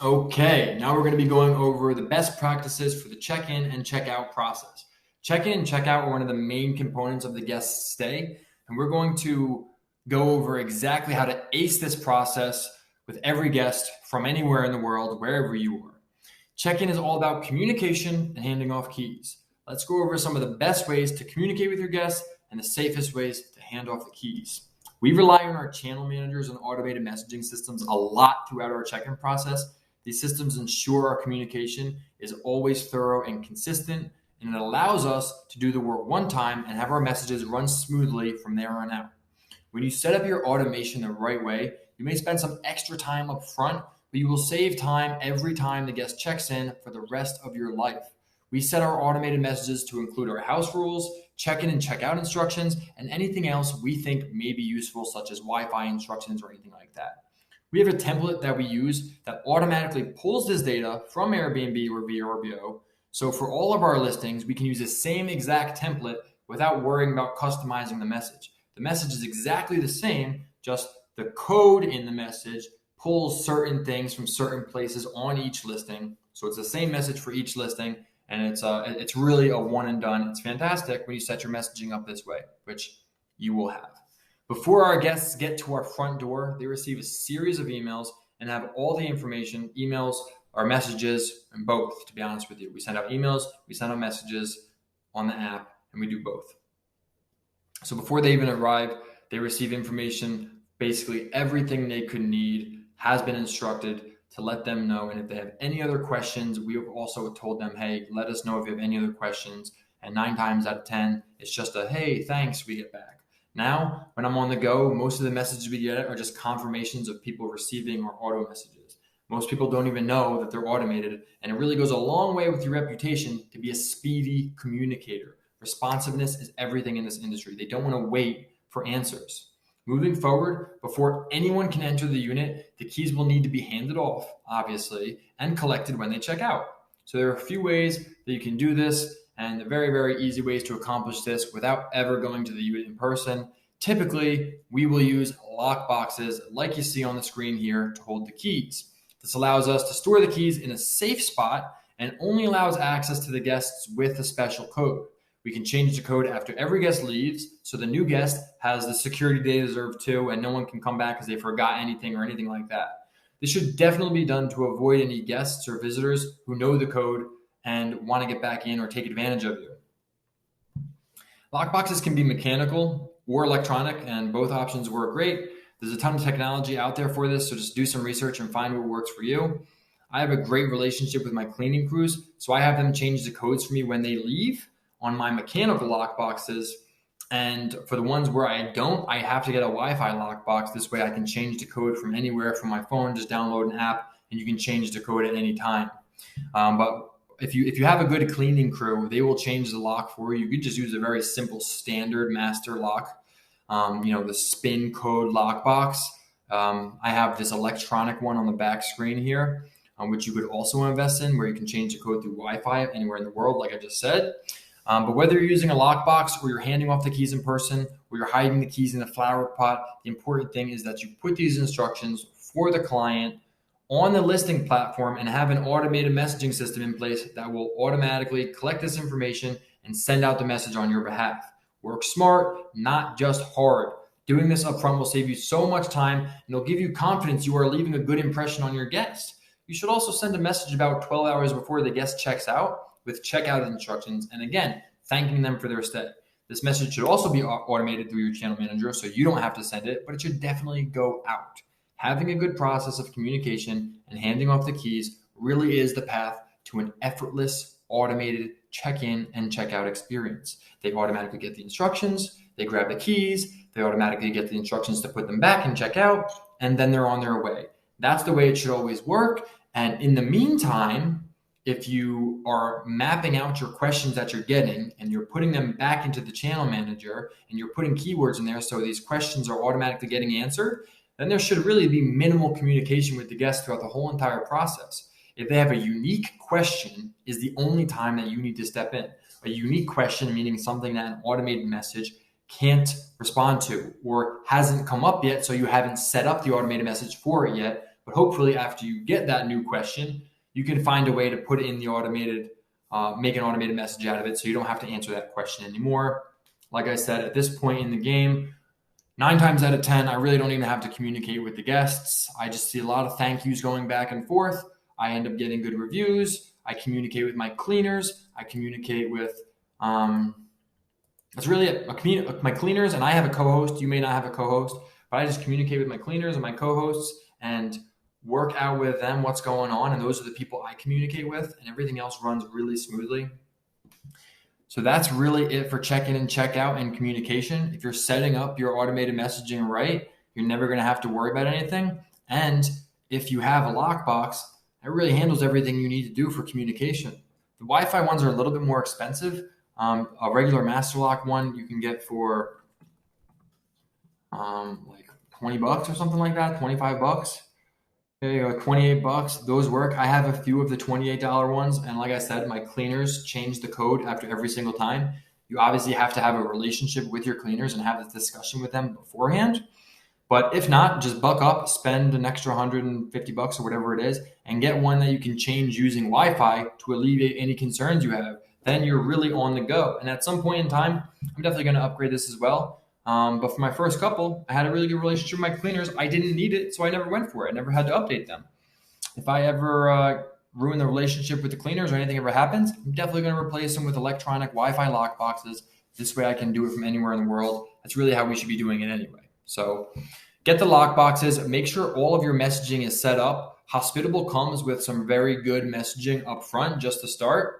Okay, now we're going to be going over the best practices for the check-in and check-out process. Check-in and check-out are one of the main components of the guest stay, and we're going to go over exactly how to ace this process with every guest from anywhere in the world, wherever you are. Check-in is all about communication and handing off keys. Let's go over some of the best ways to communicate with your guests and the safest ways to hand off the keys. We rely on our channel managers and automated messaging systems a lot throughout our check-in process. These systems ensure our communication is always thorough and consistent, and it allows us to do the work one time and have our messages run smoothly from there on out. When you set up your automation the right way, you may spend some extra time up front, but you will save time every time the guest checks in for the rest of your life. We set our automated messages to include our house rules, check-in and check-out instructions, and anything else we think may be useful, such as Wi-Fi instructions or anything like that. We have a template that we use that automatically pulls this data from Airbnb or VRBO. So for all of our listings, we can use the same exact template without worrying about customizing the message. The message is exactly the same, just the code in the message pulls certain things from certain places on each listing. So it's the same message for each listing, and it's really a one and done. It's fantastic when you set your messaging up this way, which you will have. Before our guests get to our front door, they receive a series of emails and have all the information, emails, our messages, and both, to be honest with you. We send out emails, we send out messages on the app, and we do both. So before they even arrive, they receive information. Basically everything they could need has been instructed to let them know. And if they have any other questions, we have also told them, hey, let us know if you have any other questions. And 9 times out of 10, it's just a, hey, thanks, we get back. Now, when I'm on the go, most of the messages we get are just confirmations of people receiving our auto messages. Most people don't even know that they're automated, and it really goes a long way with your reputation to be a speedy communicator. Responsiveness is everything in this industry. They don't want to wait for answers. Moving forward, before anyone can enter the unit, the keys will need to be handed off, obviously, and collected when they check out. So there are a few ways that you can do this, and the very, very easy ways to accomplish this without ever going to the unit in person. Typically, we will use lock boxes like you see on the screen here to hold the keys. This allows us to store the keys in a safe spot and only allows access to the guests with a special code. We can change the code after every guest leaves, so the new guest has the security they deserve too, and no one can come back because they forgot anything or anything like that. This should definitely be done to avoid any guests or visitors who know the code and want to get back in or take advantage of you. Lockboxes can be mechanical or electronic, and both options work great. There's a ton of technology out there for this, so just do some research and find what works for you. I have a great relationship with my cleaning crews, so I have them change the codes for me when they leave on my mechanical lockboxes. And for the ones where I don't, I have to get a Wi-Fi lockbox. This way I can change the code from anywhere from my phone, just download an app, and you can change the code at any time. But if you have a good cleaning crew, they will change the lock for you. You could just use a very simple standard master lock, the spin code lockbox. I have this electronic one on the back screen here, which you could also invest in, where you can change the code through Wi-Fi anywhere in the world, like I just said. But whether you're using a lockbox or you're handing off the keys in person or you're hiding the keys in a flower pot, the important thing is that you put these instructions for the client on the listing platform and have an automated messaging system in place that will automatically collect this information and send out the message on your behalf. Work smart, not just hard. Doing this upfront will save you so much time, and it'll give you confidence you are leaving a good impression on your guest. You should also send a message about 12 hours before the guest checks out with checkout instructions, and again, thanking them for their stay. This message should also be automated through your channel manager, so you don't have to send it, but it should definitely go out. Having a good process of communication and handing off the keys really is the path to an effortless, automated check-in and check-out experience. They automatically get the instructions, they grab the keys, they automatically get the instructions to put them back and check out, and then they're on their way. That's the way it should always work. And in the meantime, if you are mapping out your questions that you're getting and you're putting them back into the channel manager and you're putting keywords in there so these questions are automatically getting answered, then there should really be minimal communication with the guest throughout the whole entire process. If they have a unique question, is the only time that you need to step in. A unique question meaning something that an automated message can't respond to or hasn't come up yet, so you haven't set up the automated message for it yet. But hopefully after you get that new question, you can find a way to put it in the automated, make an automated message out of it so you don't have to answer that question anymore. Like I said, at this point in the game, 9 times out of 10, I really don't even have to communicate with the guests. I just see a lot of thank yous going back and forth. I end up getting good reviews. I communicate with my cleaners. I communicate with, that's really it. My cleaners, and I have a co-host. You may not have a co-host, but I just communicate with my cleaners and my co-hosts and work out with them what's going on. And those are the people I communicate with, and everything else runs really smoothly. So that's really it for check-in and check-out and communication. If you're setting up your automated messaging right, you're never going to have to worry about anything. And if you have a lockbox, it really handles everything you need to do for communication. The Wi-Fi ones are a little bit more expensive. A regular master lock one you can get for like $20 or something like that, $25. There you go, $28. Those work. I have a few of the $28 ones. And like I said, my cleaners change the code after every single time. You obviously have to have a relationship with your cleaners and have this discussion with them beforehand. But if not, just buck up, spend an extra $150 or whatever it is, and get one that you can change using Wi-Fi to alleviate any concerns you have. Then you're really on the go. And at some point in time, I'm definitely going to upgrade this as well. But for my first couple, I had a really good relationship with my cleaners. I didn't need it, so I never went for it. I never had to update them. If I ever ruin the relationship with the cleaners or anything ever happens, I'm definitely going to replace them with electronic Wi-Fi lock boxes. This way I can do it from anywhere in the world. That's really how we should be doing it anyway. So get the lock boxes. Make sure all of your messaging is set up. Hospitable comes with some very good messaging up front just to start.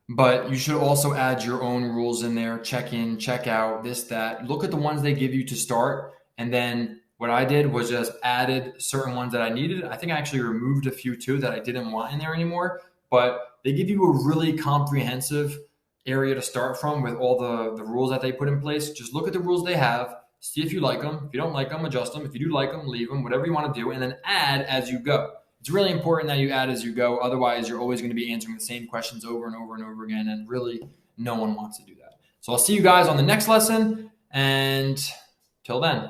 But you should also add your own rules in there, check in, check out, this, that. Look at the ones they give you to start. And then what I did was just added certain ones that I needed. I think I actually removed a few too that I didn't want in there anymore. But they give you a really comprehensive area to start from with all the rules that they put in place. Just look at the rules they have, see if you like them. If you don't like them, adjust them. If you do like them, leave them, whatever you want to do, and then add as you go. It's really important that you add as you go. Otherwise, you're always going to be answering the same questions over and over and over again. And really, no one wants to do that. So I'll see you guys on the next lesson. And till then.